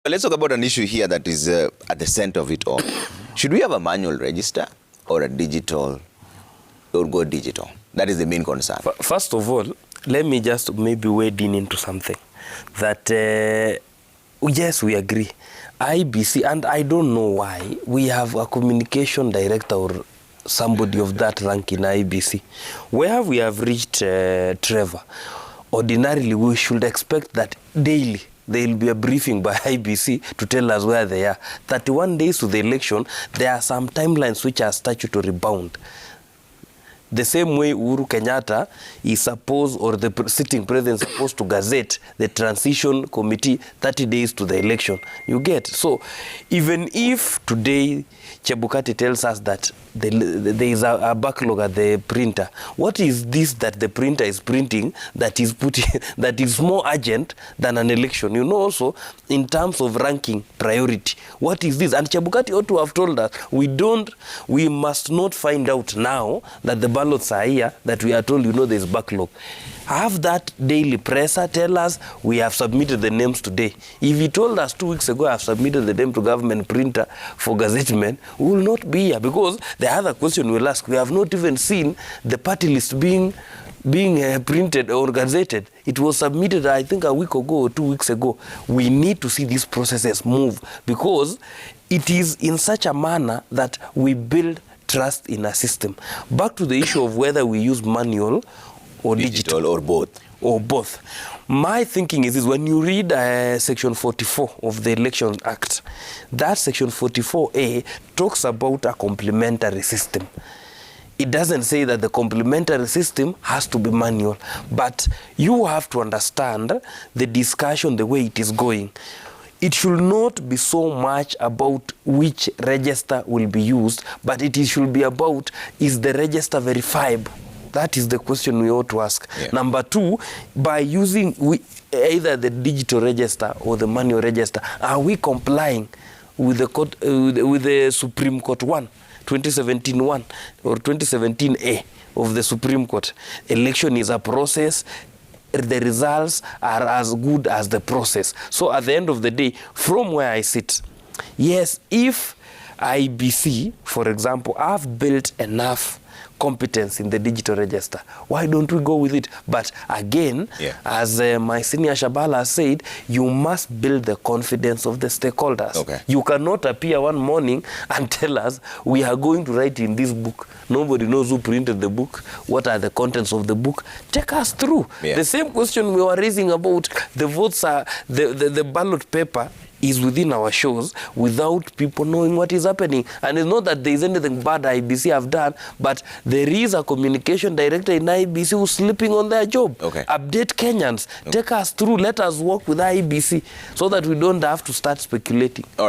Let's talk about an issue here that is at the center of it all. Should we have a manual register or a digital, or go digital? That is the main concern. First of all, let me just maybe wade in into something. That, yes, we agree. IBC, and I don't know why, we have a communication director or somebody of that rank in IBC. Where we have reached Trevor, ordinarily we should expect that daily there will be a briefing by IBC to tell us where they are. 31 days to the election, there are some timelines which are statutory bound. The same way Uhuru Kenyatta is supposed, or the sitting president is supposed to gazette the transition committee 30 days to the election. You get? So even if today Chebukati tells us that there is a backlog at the printer, what is this that the printer is printing that is putting that is more urgent than an election? You know, also in terms of ranking priority, what is this? And Chebukati ought to have told us, we must not find out now that the ballots are here, that we are told, you know, there's backlog. Have that daily presser tell us we have submitted the names today. If he told us 2 weeks ago I have submitted the name to government printer for gazettement, we will not be here, because the other question we'll ask, we have not even seen the party list being printed or gazetted. It was submitted, I think, a week ago or 2 weeks ago. We need to see these processes move, because it is in such a manner that we build trust in a system. Back to the issue of whether we use manual or digital or both. Or both. My thinking is when you read Section 44 of the Elections Act, that Section 44A talks about a complementary system. It doesn't say that the complementary system has to be manual, but you have to understand the discussion the way it is going. It should not be so much about which register will be used, but it should be about, is the register verifiable? That is the question we ought to ask. Yeah. Number two, by using either the digital register or the manual register, are we complying with the Supreme Court 2017 or 2017A of the Supreme Court? Election is a process. The results are as good as the process. So at the end of the day, from where I sit, yes, if IBC, for example, have built enough competence in the digital register, why don't we go with it? But again, as my senior Shabala said, you must build the confidence of the stakeholders. Okay. You cannot appear one morning and tell us we are going to write in this book. Nobody knows who printed the book. What are the contents of the book? Take us through. Yeah. The same question we were raising about the votes, the ballot paper is within our shores without people knowing what is happening. And it's not that there is anything bad IBC have done, but there is a communication director in IBC who's sleeping on their job. Okay. Update Kenyans. Okay. Take us through. Let us work with IBC so that we don't have to start speculating. All right.